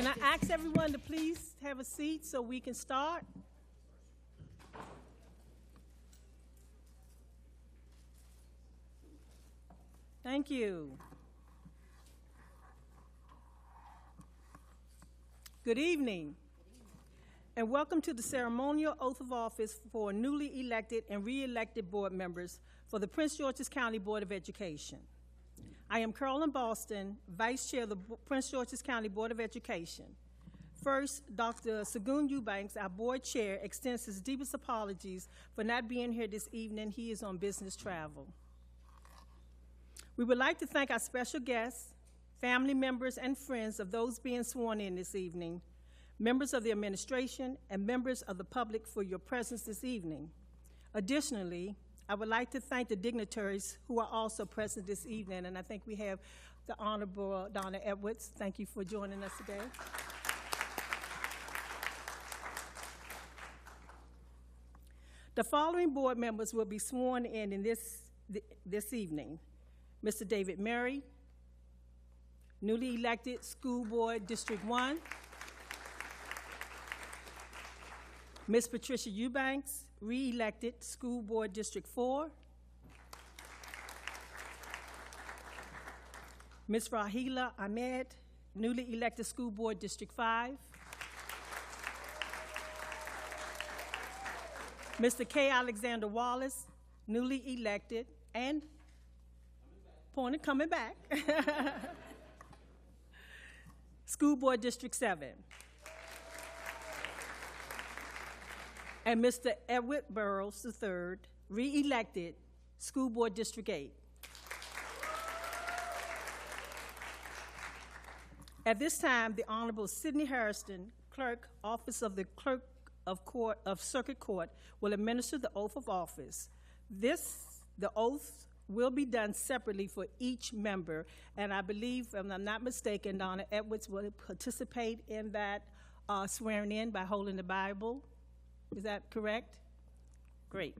Can I ask everyone to please have a seat so we can start? Thank you. Good evening, and welcome to the ceremonial oath of office for newly elected and re-elected board members for the Prince George's County Board of Education. I am Carolyn, Vice Chair of the Prince George's County Board of Education. First, Dr. Segun Eubanks, our board chair, extends his deepest apologies for not being here this evening. He is on business travel. We would like to thank our special guests, family members, and friends of those being sworn in this evening, members of the administration, and members of the public for your presence this evening. Additionally, I would like to thank the dignitaries who are also present this evening, and I think we have the Honorable Donna Edwards. Thank you for joining us today. The following board members will be sworn in this evening. Mr. David Murray, newly elected School Board District 1. Ms. Patricia Eubanks, re-elected School Board District 4. Ms. Rahila Ahmed, newly elected School Board District 5. Mr. K. Alexander Wallace, newly elected and coming back. School Board District 7. And Mr. Edward Burroughs III, re-elected School Board District 8. At this time, the Honorable Sidney Harrison, Clerk, Office of the Clerk of Circuit Court, will administer the oath of office. The oath will be done separately for each member, and I believe, if I'm not mistaken, Donna Edwards will participate in that swearing in by holding the Bible. Is that correct? Great.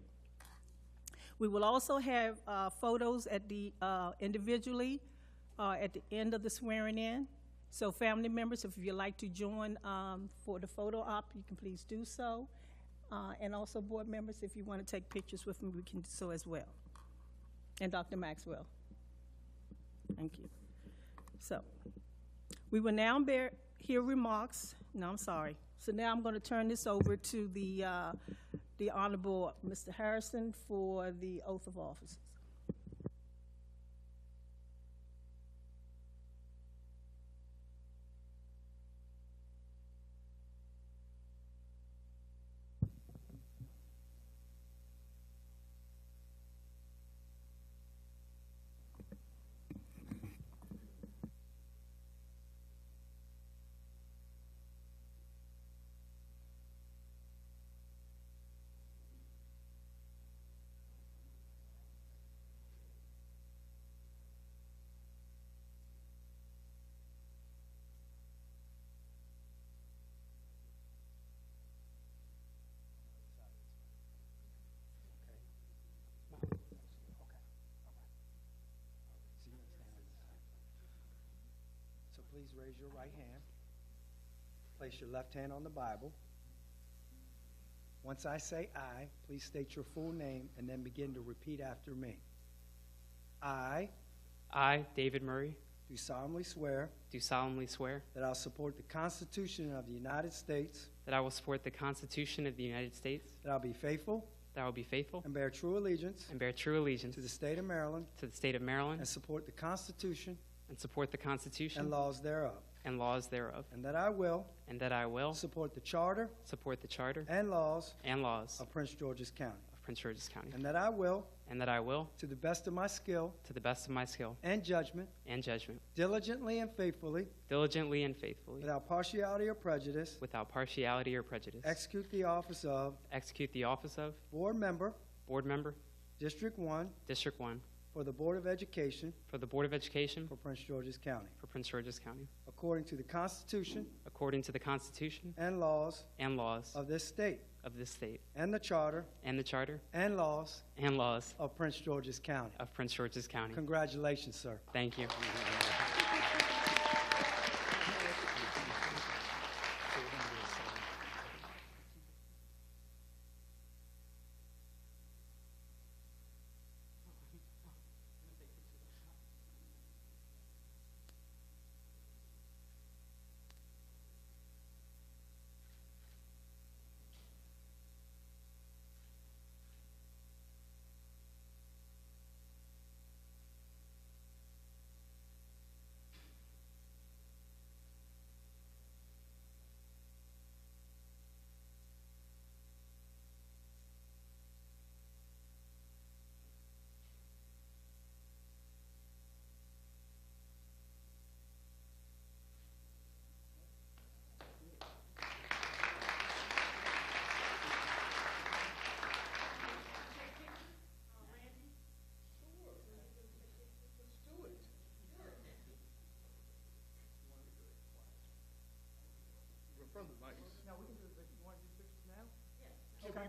We will also have photos at the individually at the end of the swearing in. So family members, if you'd like to join for the photo op, you can please do so. And also board members, if you want to take pictures with me, we can do so as well. And Dr. Maxwell. Thank you. So we will now hear remarks. No, I'm sorry. So now I'm going to turn this over to the Honorable Mr. Harrison for the oath of office. Please raise your right hand. Place your left hand on the Bible. Once I say I, please state your full name and then begin to repeat after me. I, David Murray, do solemnly swear that I will support the Constitution of the United States, I will support the Constitution of the United States, that I will be faithful and bear true allegiance to the state of Maryland, and support the Constitution and laws thereof, and that I will support the Charter and laws of Prince George's County, and that I will to the best of my skill and judgment diligently and faithfully without partiality or prejudice execute the office of board member District 1 for the Board of Education for Prince George's County, according to the Constitution and laws of this state and the Charter and laws of Prince George's County. Congratulations, sir. Thank you.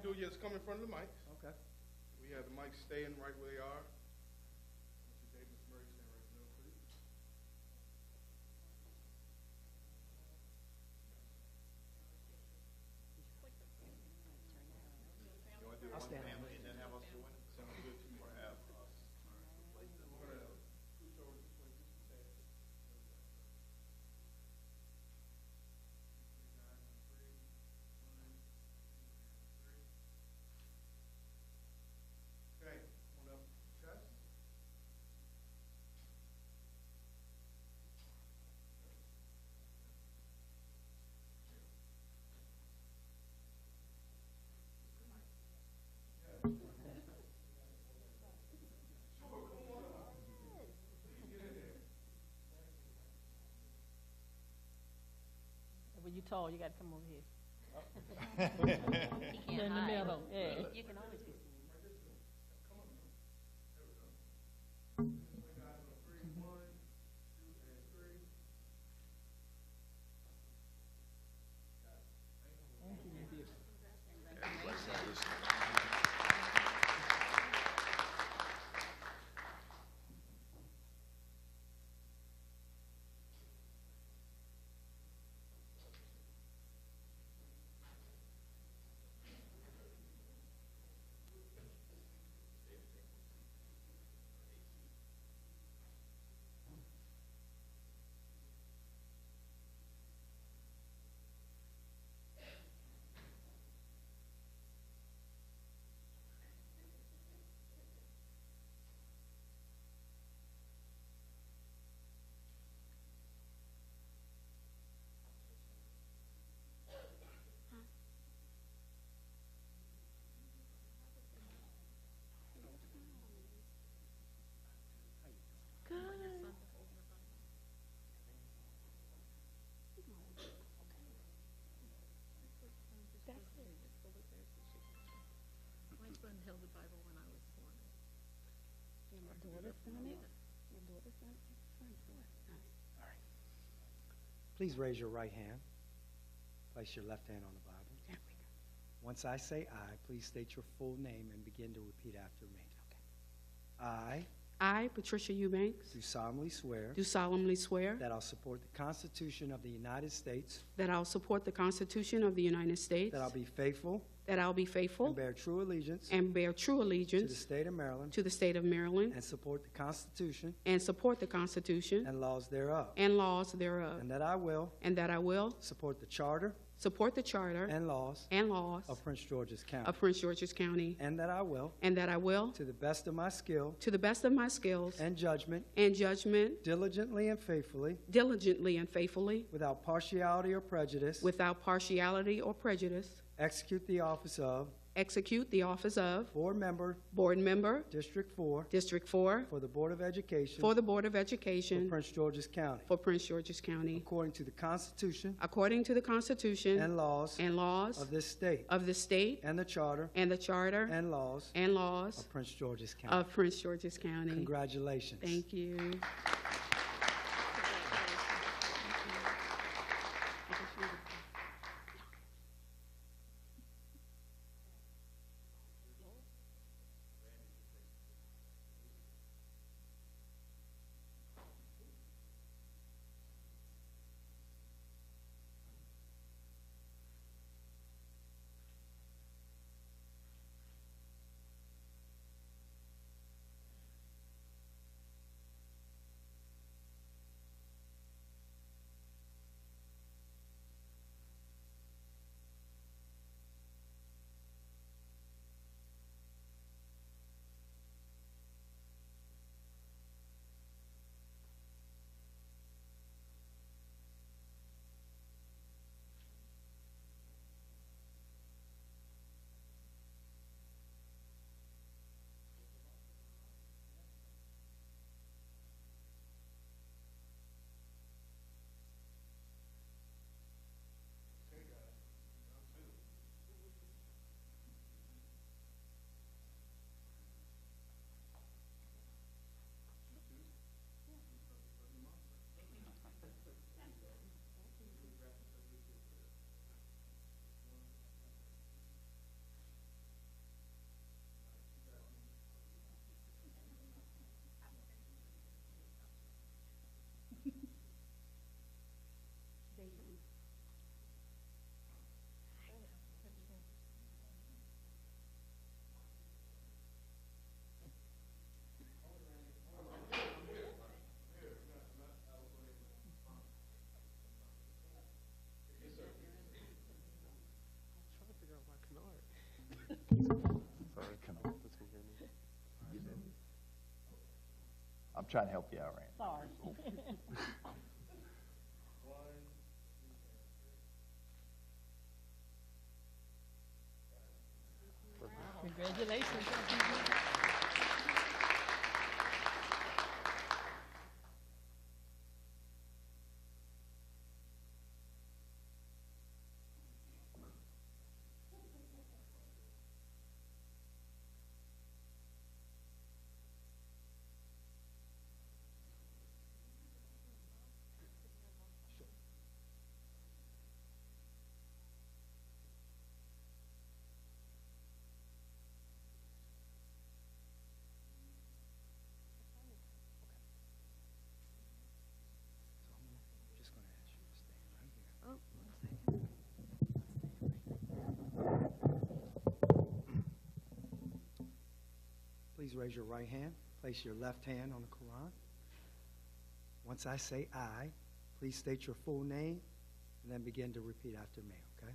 we do, just come in front of the mics. Okay. We have the mics staying right where they are. Mr. Davis Murray, stand right there, please. You want to do I'll stand. family and then have us do it? Sounds good to me. Or have us. We're gonna switch over to play this tag. Okay, one up, chest. When you tall, you gotta come over here. He can't In the hide. middle, yeah. You can always be seen. My son held the Bible when I was born. Please raise your right hand. Place your left hand on the Bible. Once I say I, please state your full name and begin to repeat after me. I, Patricia Eubanks, Do solemnly swear do solemnly swear that I'll support the Constitution of the United States, that I'll support the Constitution of the United States, that I'll be faithful that I'll be and faithful bear true allegiance and bear true to the allegiance state of Maryland to the state of Maryland, and support the Constitution and support the Constitution and laws thereof, and laws thereof, and that I will and that I will support the Charter support the Charter and laws and laws of Prince George's County, of Prince George's County, and that I will, and that I will, to the best of my skill to the best of my skills and judgment, and judgment, diligently and faithfully, diligently and faithfully, without partiality or prejudice, without partiality or prejudice, execute the office of execute the office of Board Member, Board Member, District 4, District 4, for the Board of Education for the Board of for Education Prince George's County, for Prince George's County, according to the Constitution according to the Constitution and laws and of this state, of the state and the Charter and the Charter and laws and laws of Prince George's County. of Prince George's County. Congratulations. Thank you. trying to help you out, Randy. Sorry. Congratulations. Just going to ask you to stand right here. Please raise your right hand. Place your left hand on the Quran. Once I say I, please state your full name and then begin to repeat after me, okay?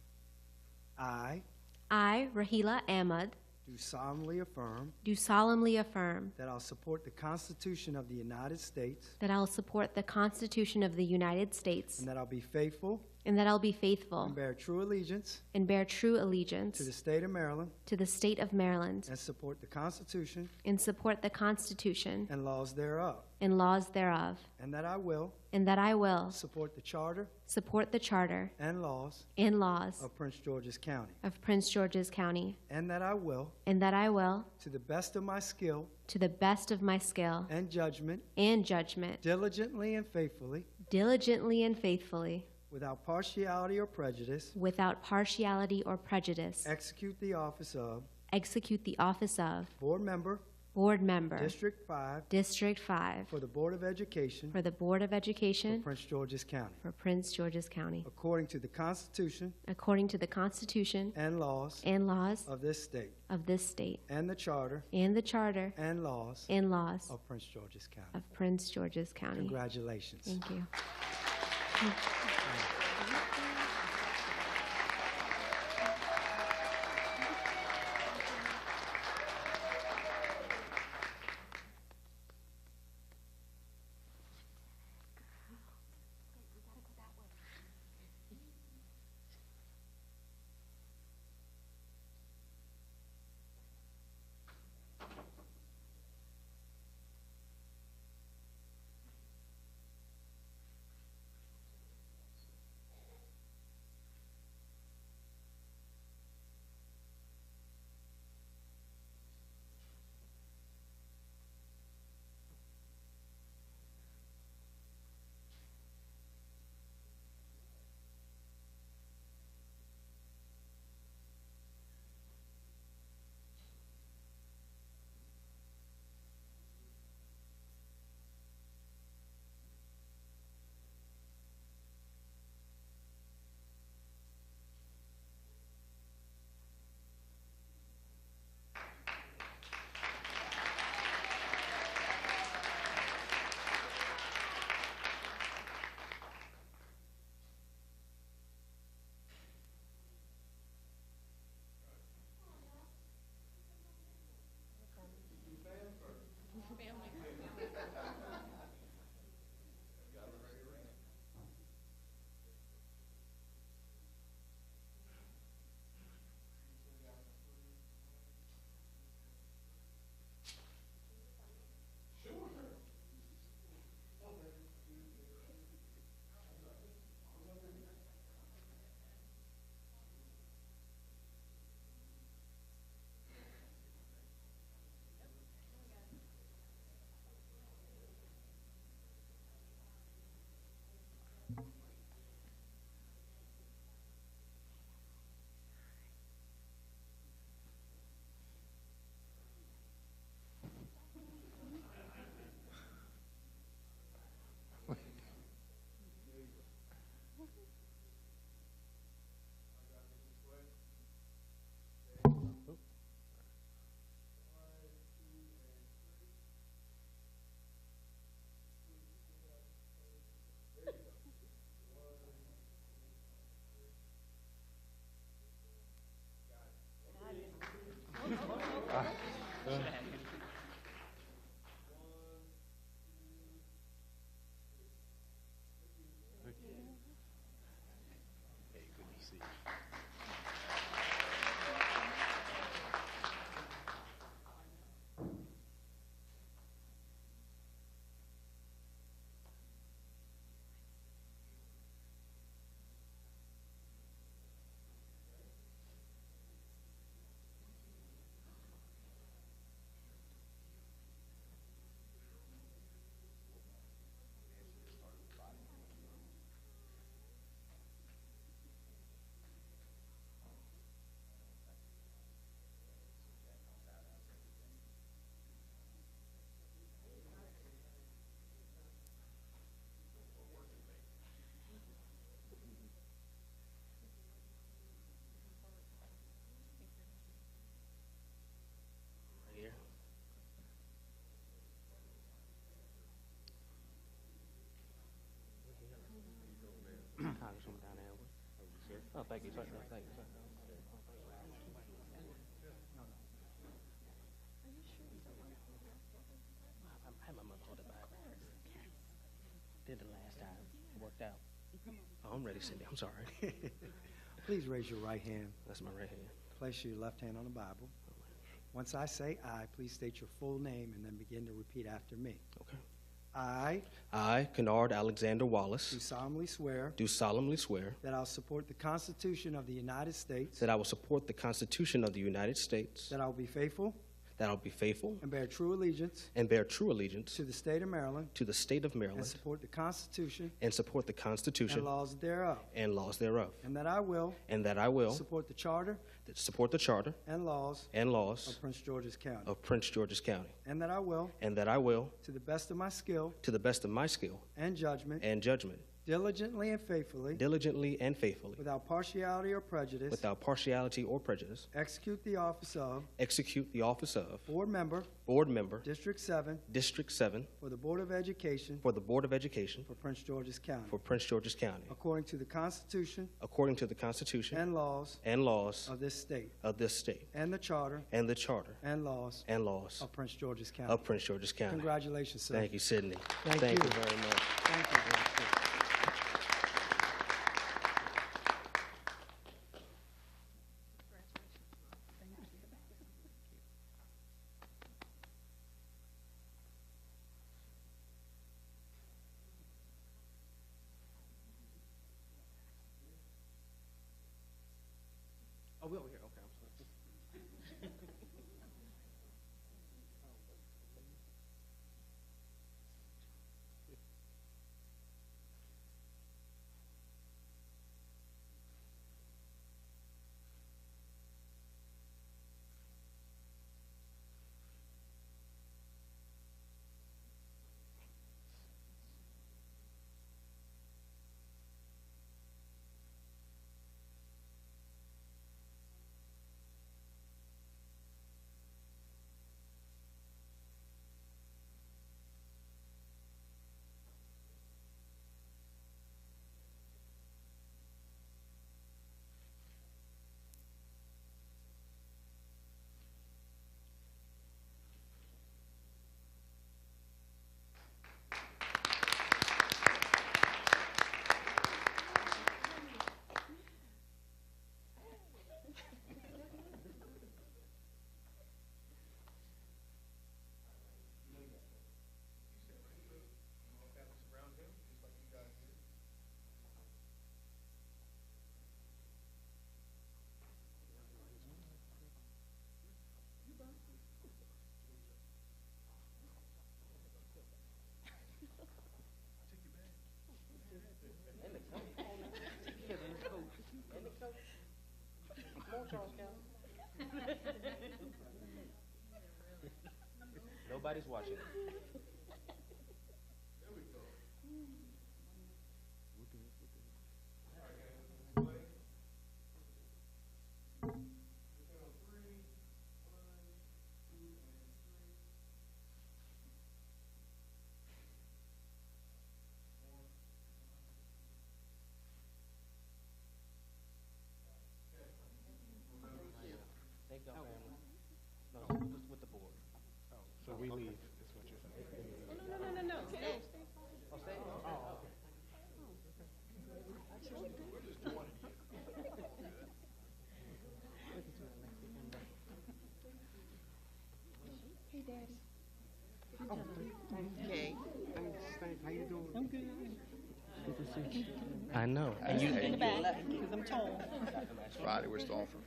I, Rahila Ahmad, do solemnly affirm do solemnly affirm that I'll support the Constitution of the United States that I will support the Constitution of the United States and that I'll be faithful and that I'll be faithful and bear true allegiance and bear true allegiance to the state of Maryland to the state of Maryland and support the Constitution and support the Constitution and laws thereof, and laws thereof, and that I will and that I will support the Charter support the Charter and laws and laws of Prince George's County, of Prince George's County, and that I will, and that I will, to the best of my skill to the best of my skill and judgment, and judgment, diligently and faithfully, diligently and faithfully, without partiality or prejudice, without partiality or prejudice, execute the office of execute the office of Board Member, Board Member, District 5, District 5, for the Board of Education for the Board of for Education Prince George's County, for Prince George's County, according to the Constitution according to the Constitution and laws and laws of this state, of this state, and the Charter and the Charter and laws and laws of Prince George's County. of Prince George's County. Congratulations. Thank you. thank you, sir. No, thank you, sir. I had my mother hold it back. Did the last time. It worked out. Oh, I'm ready, Cindy. I'm sorry. Please raise your right hand. That's my right hand. Place your left hand on the Bible. Once I say I, please state your full name and then begin to repeat after me. Okay. I, Kennard Alexander Wallace, do solemnly swear do solemnly swear that I will support the Constitution of the United States, that I will support the Constitution of the United States, that I will be faithful that I will be faithful and bear true allegiance and bear true allegiance to the state of Maryland, to the state of and Maryland, support the Constitution and support the Constitution and laws thereof, and laws thereof, and that I will and that I will support the Charter support the Charter and laws and laws of Prince George's County, of Prince George's County, and that I will, and that I will, to the best of my skill to the best of my skill and judgment, and diligently and faithfully, without partiality or prejudice, execute the office of Board Member, District 7, for the Board of Education for Prince George's County, according to the Constitution and laws of this state, and the Charter and laws of Prince George's County. Congratulations, sir. Thank you, Sydney. Thank you you. very much. Thank you. Oh, we're over here. Okay, I'm sorry. Nobody's watching. Thank y'all, family. No, just with the board. So we leave, is what you're saying? No. Stay. Oh, stay? Oh, okay. Hey, Daddy. Hey. How you doing? I'm good. I know. And you in the back, because I'm tall. Friday, we're still on for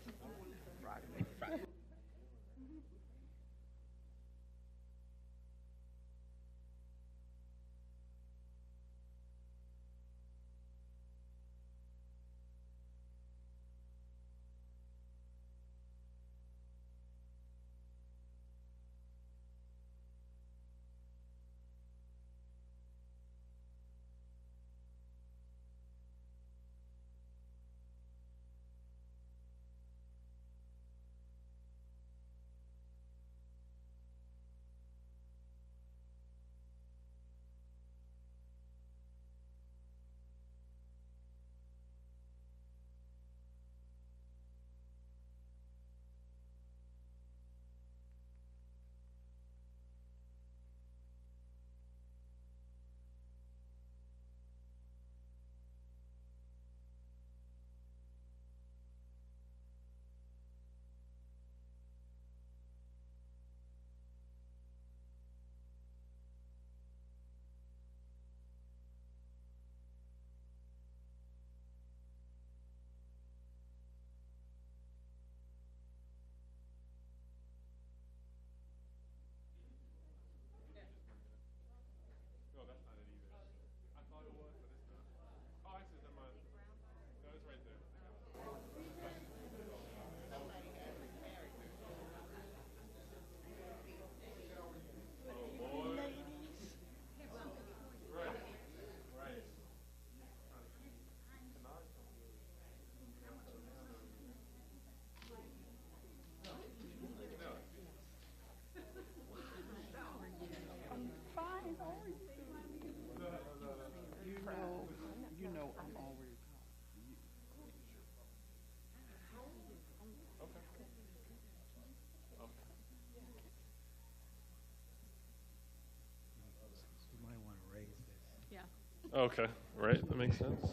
Okay, right, that makes sense.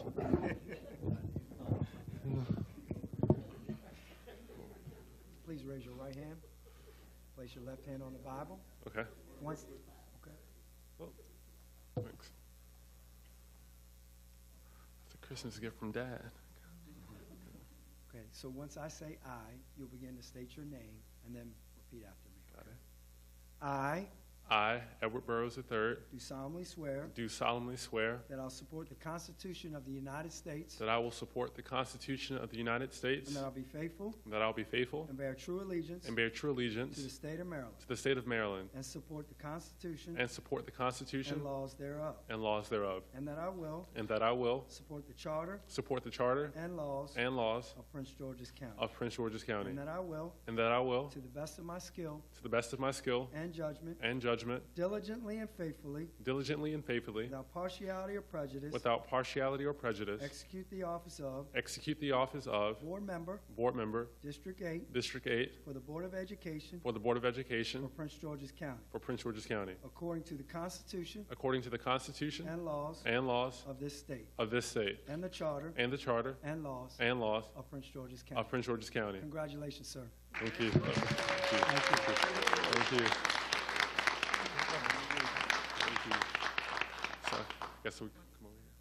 Please raise your right hand. Place your left hand on the Bible. Okay, Once, okay. well, thanks. That's a Christmas gift from Dad. Okay, so once I say I, you'll begin to state your name and then repeat after me. Got it. I I, Edward Burroughs III, do solemnly swear do solemnly swear that I'll support the Constitution of the United States that I will support the Constitution of the United States, and that I'll be faithful and that I'll be faithful and bear true allegiance and bear true to the allegiance state of Maryland to the state of Maryland, and support the Constitution and support the Constitution and laws thereof, and laws thereof, and that I will and that I will support the Charter support the Charter and laws and laws of Prince George's County, of Prince George's County, and that I will, and that I will, to the best of my skill to the best of my skill and judgment, and judgment, diligently and faithfully, diligently and faithfully, without partiality or prejudice, without partiality or prejudice, execute the office of execute the office of Board Member, Board Member, District 8, District 8, for the Board of Education for the Board of for Education Prince George's County, for Prince George's County, according to the Constitution according to the Constitution and laws and laws of this state, of this state, and the Charter and the Charter and laws and laws of Prince George's County. of Prince George's County. Congratulations, sir. Thank you. Thank you. Thank you. Thank you. So, I guess we come over here.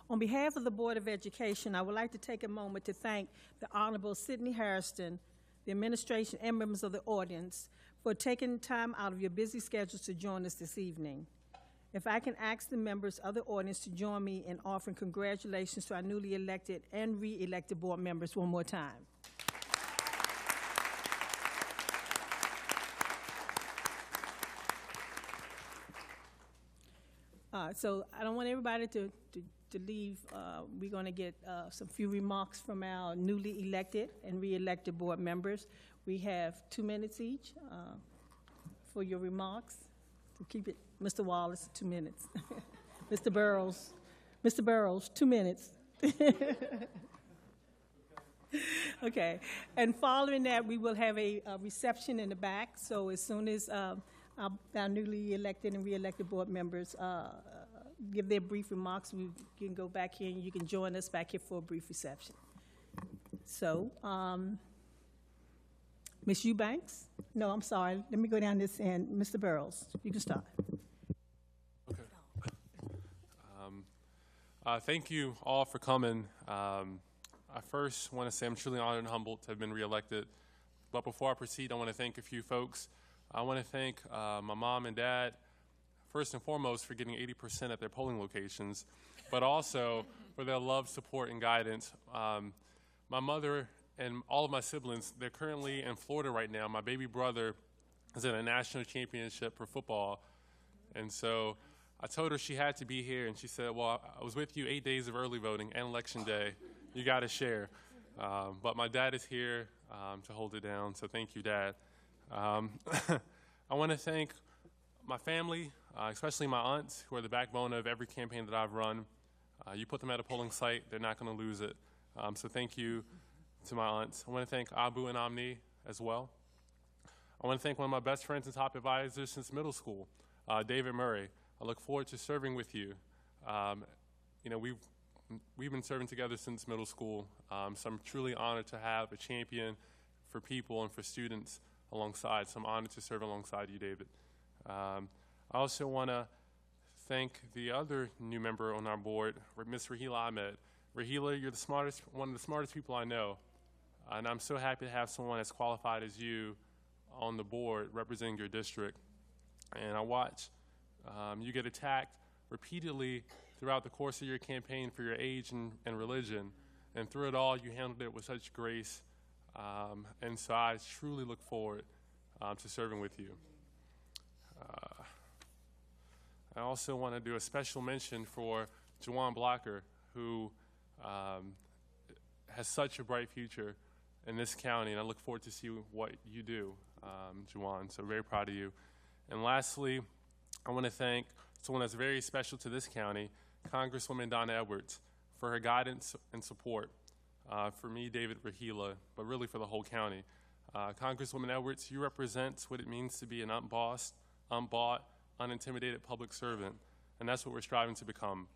On behalf of the Board of Education, I would like to take a moment to thank the Honorable Sidney Hairston, the administration, and members of the audience for taking time out of your busy schedules to join us this evening. If I can ask the members of the audience to join me in offering congratulations to our newly elected and re-elected board members one more time. So I don't want everybody to leave. We're going to get some few remarks from our newly elected and re-elected board members. We have 2 minutes each for your remarks. So keep it, Mr. Wallace, 2 minutes. Mr. Burroughs, 2 minutes. Okay, and following that, we will have a reception in the back. So as soon as our newly elected and re-elected board members give their brief remarks, we can go back here and you can join us back here for a brief reception. So, Ms. Eubanks? No, I'm sorry. Let me go down this end. Mr. Burroughs, you can start. Okay. Thank you all for coming. I first want to say I'm truly honored and humbled to have been reelected. But before I proceed, I want to thank a few folks. I want to thank my mom and dad, first and foremost, for getting 80% at their polling locations, but also for their love, support, and guidance. My mother and all of my siblings, they're currently in Florida right now. My baby brother is in a national championship for football. And so I told her she had to be here, and she said, well, I was with you 8 days of early voting and election day. You got to share. But my dad is here to hold it down, so thank you, Dad. I want to thank my family, especially my aunts, who are the backbone of every campaign that I've run. You put them at a polling site, they're not going to lose it. So thank you to my aunts. I want to thank Abu and Amni as well. I want to thank one of my best friends and top advisors since middle school, David Murray. I look forward to serving with you. You know, we've been serving together since middle school, so I'm truly honored to have a champion for people and for students alongside. So I'm honored to serve alongside you, David. I also want to thank the other new member on our board, Ms. Rahila Ahmed. Rahila, you're one of the smartest people I know, and I'm so happy to have someone as qualified as you on the board representing your district. And I watch you get attacked repeatedly throughout the course of your campaign for your age and religion, and through it all, you handled it with such grace. And so I truly look forward to serving with you. I also want to do a special mention for Juwan Blocker, who has such a bright future in this county, and I look forward to see what you do, Juwan. So very proud of you. And lastly, I want to thank someone that's very special to this county, Congresswoman Donna Edwards, for her guidance and support. For me, David, Rahila, but really for the whole county. Congresswoman Edwards, you represent what it means to be an unbossed, unbought, unintimidated public servant, and that's what we're striving to become.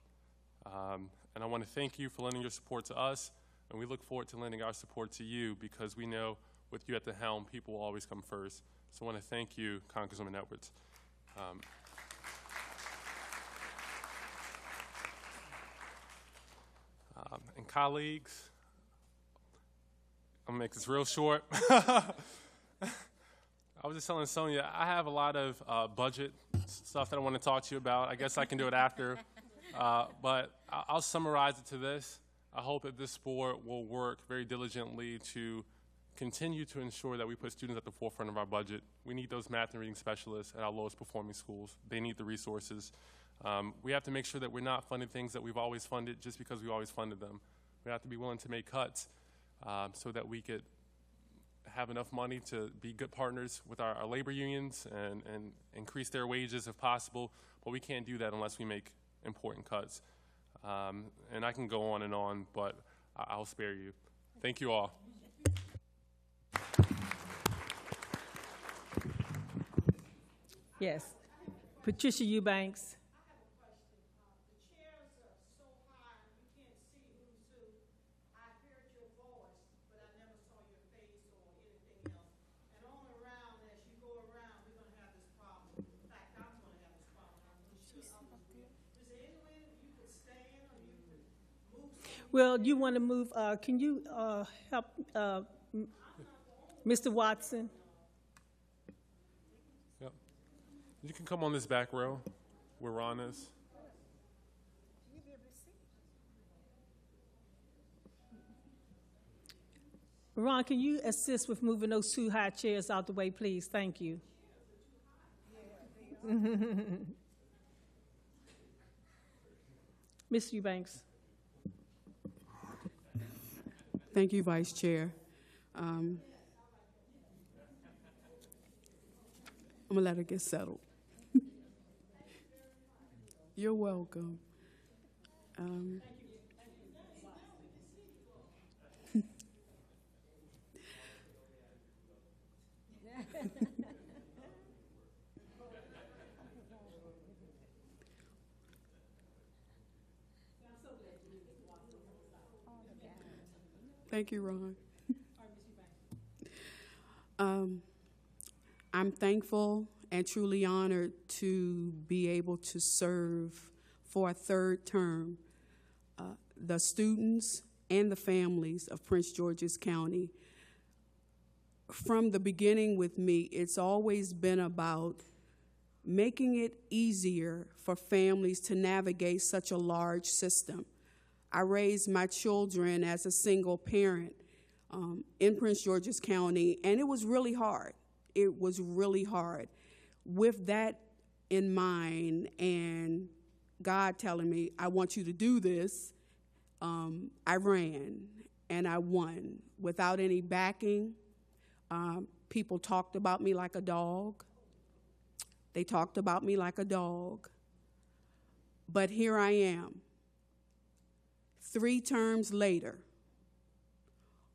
And I want to thank you for lending your support to us, and we look forward to lending our support to you because we know with you at the helm, people will always come first. So I want to thank you, Congresswoman Edwards. And colleagues, I'm gonna make this real short. I was just telling Sonia, I have a lot of budget stuff that I want to talk to you about. I guess I can do it after, but I'll summarize it to this. I hope that this board will work very diligently to continue to ensure that we put students at the forefront of our budget. We need those math and reading specialists at our lowest performing schools. They need the resources. We have to make sure that we're not funding things that we've always funded just because we always funded them. We have to be willing to make cuts so that we could have enough money to be good partners with our labor unions and increase their wages if possible, but we can't do that unless we make important cuts. And I can go on, but I'll spare you. Thank you all. Yes. Patricia Eubanks. Well, you want to move, can you help Mr. Watson? Yep. You can come on this back row where Ron is. Ron, can you assist with moving those two high chairs out the way, please? Thank you. Ms. Eubanks. Thank you, Vice Chair. I'm gonna let her get settled. You're welcome. Thank you, Ron. I'm thankful and truly honored to be able to serve for a third term the students and the families of Prince George's County. From the beginning with me, it's always been about making it easier for families to navigate such a large system. I raised my children as a single parent in Prince George's County, and it was really hard. It was really hard. With that in mind and God telling me, I want you to do this, I ran and I won without any backing. People talked about me like a dog. They talked about me like a dog. But here I am, 3 terms later,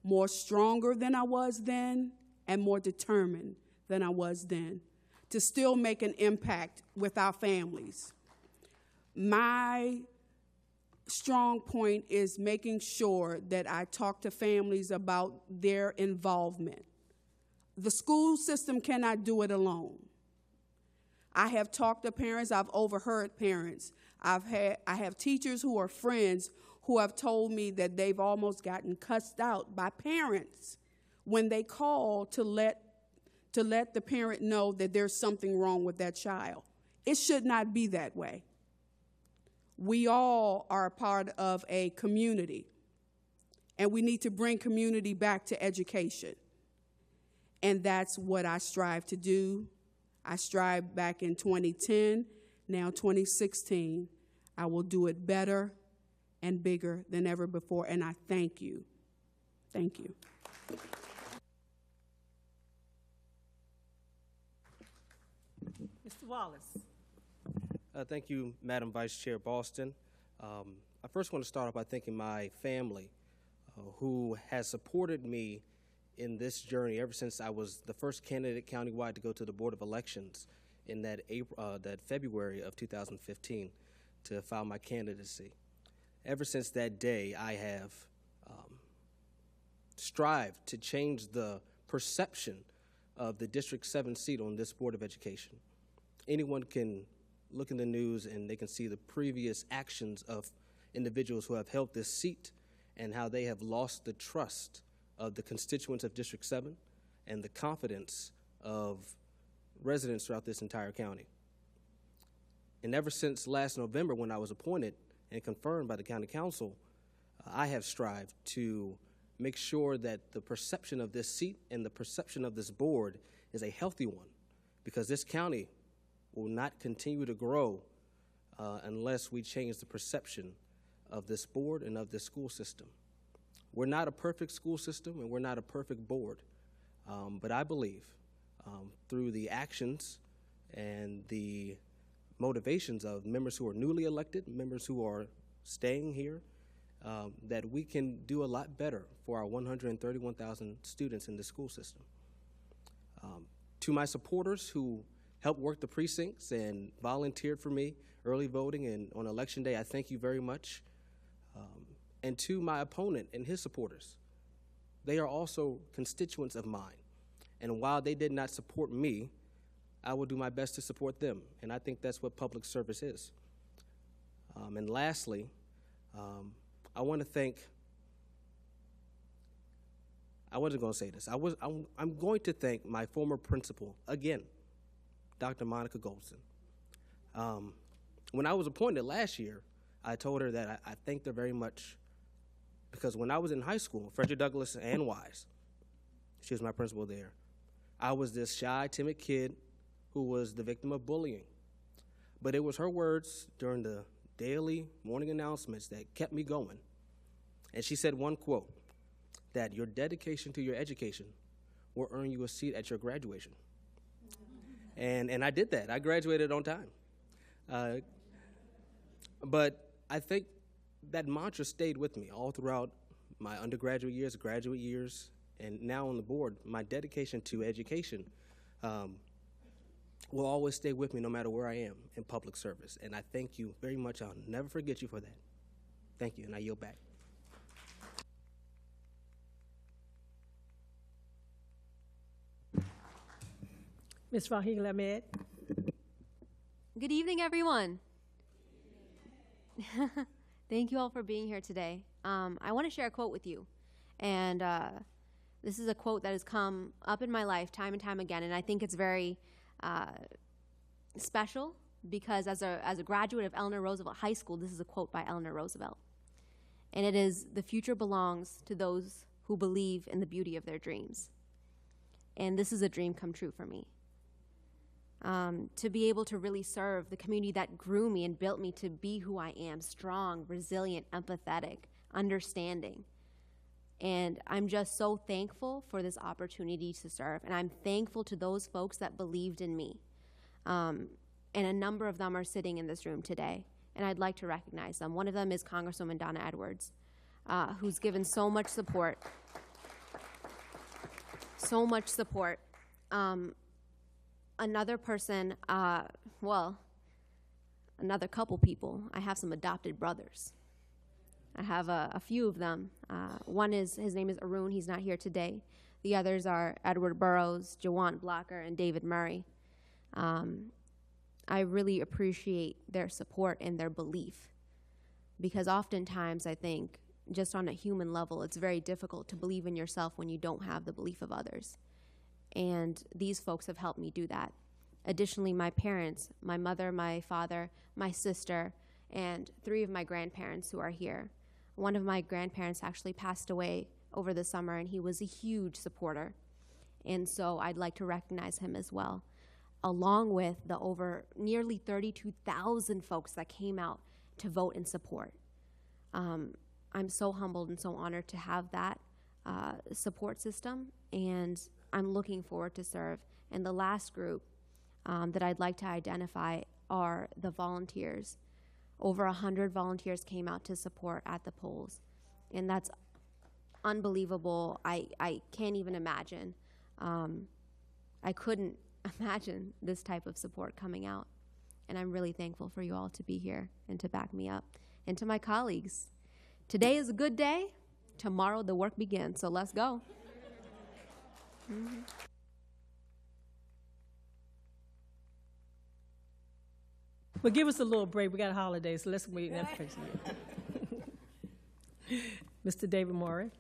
more stronger than I was then and more determined than I was then to still make an impact with our families. My strong point is making sure that I talk to families about their involvement. The school system cannot do it alone. I have talked to parents, I've overheard parents. I have teachers who are friends who have told me that they've almost gotten cussed out by parents when they call to let the parent know that there's something wrong with that child. It should not be that way. We all are a part of a community, and we need to bring community back to education. And that's what I strive to do. I strived back in 2010, now 2016. I will do it better and bigger than ever before, and I thank you. Thank you. Mr. Wallace. Thank you, Madam Vice Chair Boston. I first want to start off by thanking my family who has supported me in this journey ever since I was the first candidate countywide to go to the Board of Elections in that February of 2015 to file my candidacy. Ever since that day, I have strived to change the perception of the District 7 seat on this Board of Education. Anyone can look in the news and they can see the previous actions of individuals who have held this seat and how they have lost the trust of the constituents of District 7 and the confidence of residents throughout this entire county. And ever since last November, when I was appointed and confirmed by the County Council, I have strived to make sure that the perception of this seat and the perception of this board is a healthy one, because this county will not continue to grow unless we change the perception of this board and of this school system. We're not a perfect school system and we're not a perfect board, but I believe through the actions and the motivations of members who are newly elected, members who are staying here, that we can do a lot better for our 131,000 students in the school system. To my supporters who helped work the precincts and volunteered for me early voting and on Election Day, I thank you very much. And to my opponent and his supporters, they are also constituents of mine. And while they did not support me, I will do my best to support them. And I think that's what public service is. And lastly, I want to thank, I wasn't going to say this. I'm going to thank my former principal, again, Dr. Monica Goldson. When I was appointed last year, I told her that I thanked her very much because when I was in high school, Frederick Douglass and Wise, she was my principal there, I was this shy, timid kid who was the victim of bullying. But it was her words during the daily morning announcements that kept me going. And she said one quote, that your dedication to your education will earn you a seat at your graduation. And I did that. I graduated on time. But I think that mantra stayed with me all throughout my undergraduate years, graduate years, and now on the board. My dedication to education will always stay with me no matter where I am in public service. And I thank you very much. I'll never forget you for that. Thank you, and I yield back. Ms. Raheel Ahmed. Good evening, everyone. Thank you all for being here today. I want to share a quote with you. And this is a quote that has come up in my life time and time again, and I think it's very special because as a graduate of Eleanor Roosevelt High School, this is a quote by Eleanor Roosevelt. And it is, "The future belongs to those who believe in the beauty of their dreams." And this is a dream come true for me. To be able to really serve the community that grew me and built me to be who I am, strong, resilient, empathetic, understanding. And I'm just so thankful for this opportunity to serve. And I'm thankful to those folks that believed in me. And a number of them are sitting in this room today. And I'd like to recognize them. One of them is Congresswoman Donna Edwards, who's given so much support. So much support. Another person, another couple people, I have some adopted brothers. I have a few of them. One is, his name is Arun, he's not here today. The others are Edward Burroughs, Jawant Blocker, and David Murray. I really appreciate their support and their belief because oftentimes I think just on a human level, it's very difficult to believe in yourself when you don't have the belief of others. And these folks have helped me do that. Additionally, my parents, my mother, my father, my sister, and 3 of my grandparents who are here. One of my grandparents actually passed away over the summer, and he was a huge supporter. And so I'd like to recognize him as well, along with the over nearly 32,000 folks that came out to vote in support. I'm so humbled and so honored to have that support system, and I'm looking forward to serve. And the last group that I'd like to identify are the volunteers. Over 100 volunteers came out to support at the polls, and that's unbelievable. I can't even imagine. I couldn't imagine this type of support coming out, and I'm really thankful for you all to be here and to back me up. And to my colleagues, today is a good day. Tomorrow the work begins, so let's go. Mm-hmm. Well, give us a little break. We got a holiday, so let's wait. Mr. David Morey.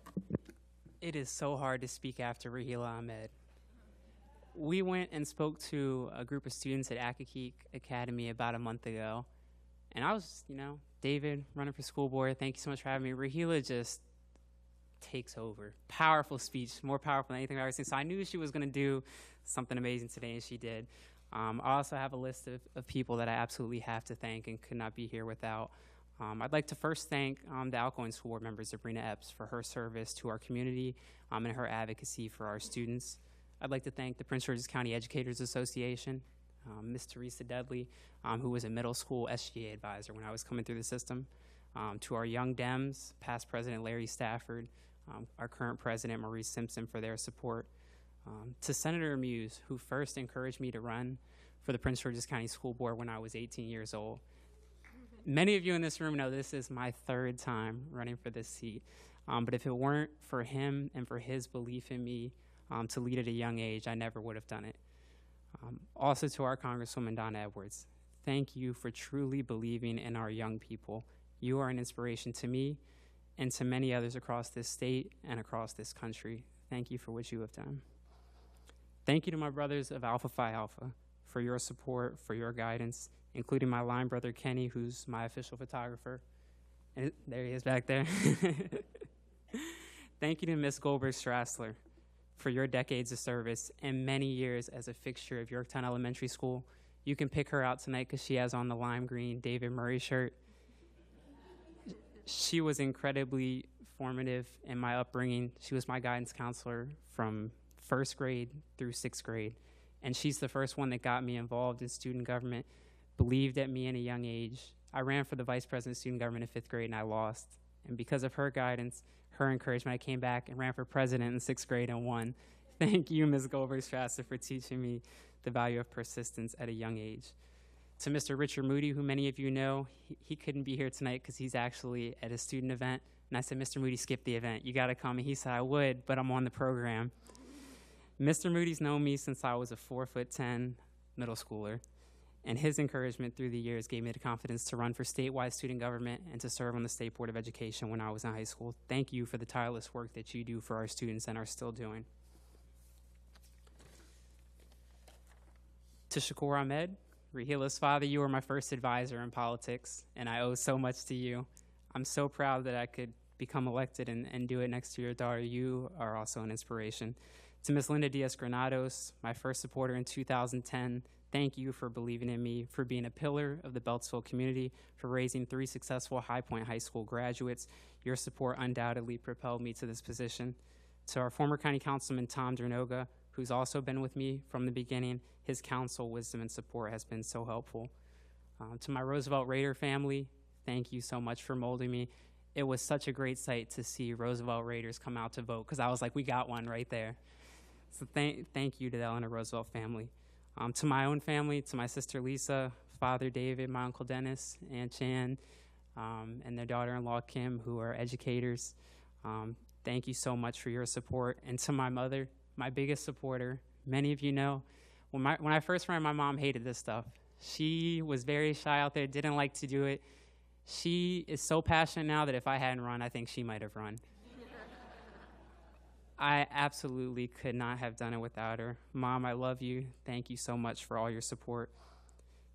It is so hard to speak after Raheel Ahmed. We went and spoke to a group of students at Accokeek Academy about a month ago, and I was, David, running for school board. Thank you so much for having me. Raheel just takes over. Powerful speech, more powerful than anything I've ever seen. So I knew she was going to do something amazing today, and she did. I also have a list of people that I absolutely have to thank and could not be here without. I'd like to first thank the outgoing school board member, Sabrina Epps, for her service to our community and her advocacy for our students. I'd like to thank the Prince George's County Educators Association, Ms. Teresa Dudley, who was a middle school SGA advisor when I was coming through the system, to our Young Dems, past President Larry Stafford, our current President Maurice Simpson for their support, to Senator Muse, who first encouraged me to run for the Prince George's County School Board when I was 18 years old. Many of you in this room know this is my 3rd time running for this seat, but if it weren't for him and for his belief in me to lead at a young age, I never would have done it. Also to our Congresswoman Donna Edwards, thank you for truly believing in our young people. You are an inspiration to me, and to many others across this state and across this country, thank you for what you have done. Thank you to my brothers of Alpha Phi Alpha for your support, for your guidance, including my line brother Kenny, who's my official photographer. And there he is back there. Thank you to Ms. Goldberg-Strassler for your decades of service and many years as a fixture of Yorktown Elementary School. You can pick her out tonight because she has on the lime green David Murray shirt. She was incredibly formative in my upbringing. She was my guidance counselor from first grade through sixth grade. And she's the first one that got me involved in student government, believed at me at a young age. I ran for the vice president of student government in fifth grade and I lost. And because of her guidance, her encouragement, I came back and ran for president in sixth grade and won. Thank you, Ms. Goldberg-Strassler, for teaching me the value of persistence at a young age. To Mr. Richard Moody, who many of you know, he couldn't be here tonight because he's actually at a student event. And I said, Mr. Moody, skip the event. You got to come. And he said, I would, but I'm on the program. Mr. Moody's known me since I was a 4'10" middle schooler. And his encouragement through the years gave me the confidence to run for statewide student government and to serve on the State Board of Education when I was in high school. Thank you for the tireless work that you do for our students and are still doing. To Shakur Ahmed, Rahila's father, you were my first advisor in politics, and I owe so much to you. I'm so proud that I could become elected and do it next to your daughter. You are also an inspiration. To Ms. Linda Diaz-Granados, my first supporter in 2010, thank you for believing in me, for being a pillar of the Beltsville community, for raising 3 successful High Point High School graduates. Your support undoubtedly propelled me to this position. To our former County Councilman, Tom Dernoga, who's also been with me from the beginning, his counsel, wisdom, and support has been so helpful. To my Roosevelt Raider family, thank you so much for molding me. It was such a great sight to see Roosevelt Raiders come out to vote, because I was like, we got one right there. So thank you to the Eleanor Roosevelt family. To my own family, to my sister Lisa, Father David, my Uncle Dennis, Aunt Chan, and their daughter-in-law Kim, who are educators. Thank you so much for your support. And to my mother, my biggest supporter, many of you know, when I first ran, my mom hated this stuff. She was very shy out there, didn't like to do it. She is so passionate now that if I hadn't run, I think she might have run. I absolutely could not have done it without her. Mom, I love you. Thank you so much for all your support.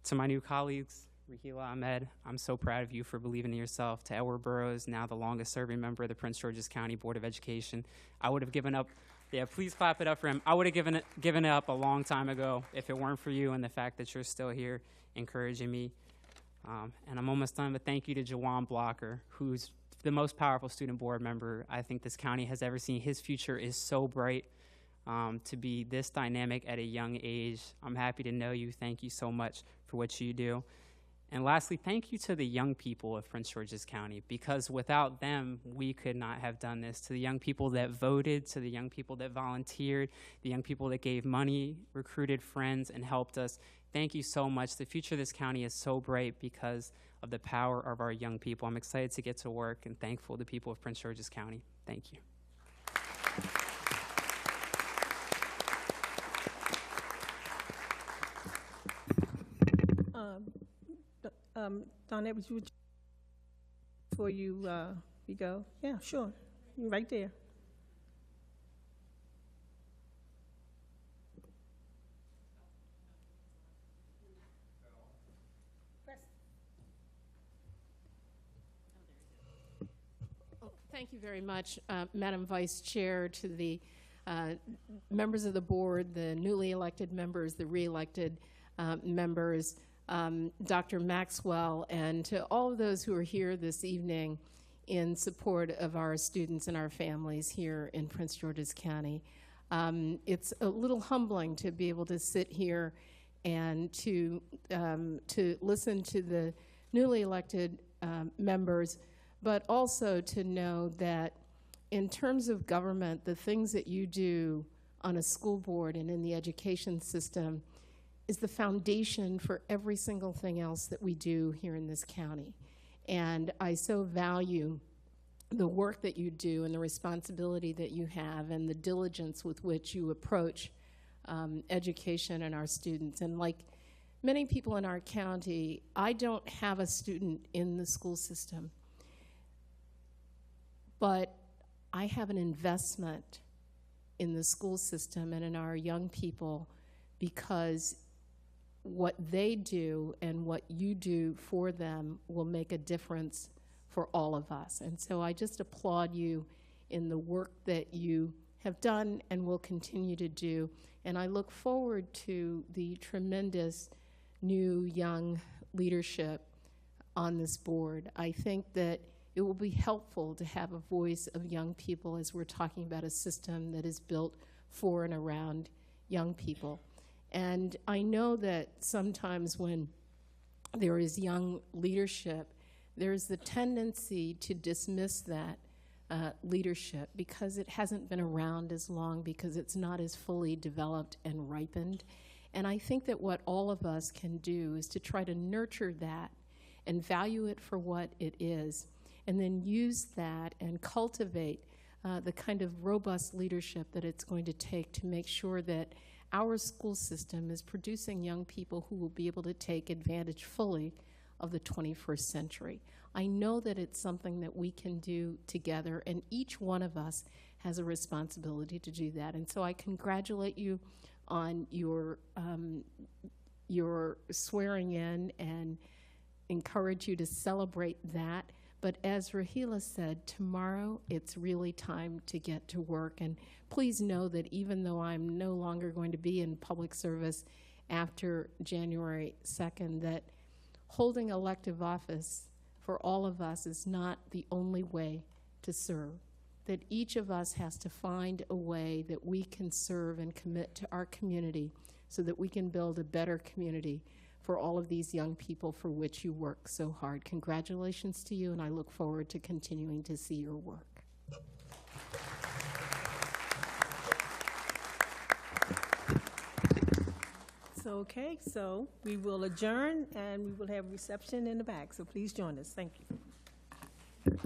To my new colleagues, Rahila Ahmed, I'm so proud of you for believing in yourself. To Edward Burroughs, now the longest serving member of the Prince George's County Board of Education, I would have given up. Yeah, please clap it up for him. I would have given it up a long time ago if it weren't for you and the fact that you're still here encouraging me. And I'm almost done, but thank you to Jawan Blocker, who's the most powerful student board member I think this county has ever seen. His future is so bright to be this dynamic at a young age. I'm happy to know you. Thank you so much for what you do. And lastly, thank you to the young people of Prince George's County, because without them, we could not have done this. To the young people that voted, to the young people that volunteered, the young people that gave money, recruited friends, and helped us, thank you so much. The future of this county is so bright because of the power of our young people. I'm excited to get to work and thankful to the people of Prince George's County. Thank you. Donnette, would you, before you go? Yeah, sure. You're right there. Thank you very much, Madam Vice Chair, to the members of the board, the newly elected members, the re-elected members, Dr. Maxwell, and to all of those who are here this evening in support of our students and our families here in Prince George's County. It's a little humbling to be able to sit here and to listen to the newly elected members, but also to know that in terms of government, the things that you do on a school board and in the education system is the foundation for every single thing else that we do here in this county. And I so value the work that you do and the responsibility that you have and the diligence with which you approach education and our students. And like many people in our county, I don't have a student in the school system. But I have an investment in the school system and in our young people, because what they do and what you do for them will make a difference for all of us. And so I just applaud you in the work that you have done and will continue to do. And I look forward to the tremendous new young leadership on this board. I think that it will be helpful to have a voice of young people as we're talking about a system that is built for and around young people. And I know that sometimes when there is young leadership, there's the tendency to dismiss that leadership because it hasn't been around as long, because it's not as fully developed and ripened. And I think that what all of us can do is to try to nurture that and value it for what it is, and then use that and cultivate the kind of robust leadership that it's going to take to make sure that our school system is producing young people who will be able to take advantage fully of the 21st century. I know that it's something that we can do together, and each one of us has a responsibility to do that. And so I congratulate you on your swearing in and encourage you to celebrate that. But as Rahila said, tomorrow it's really time to get to work. And please know that even though I'm no longer going to be in public service after January 2nd, that holding elective office for all of us is not the only way to serve. That each of us has to find a way that we can serve and commit to our community so that we can build a better community for all of these young people for which you work so hard. Congratulations to you, and I look forward to continuing to see your work. Okay, so we will adjourn and we will have reception in the back. So please join us. Thank you.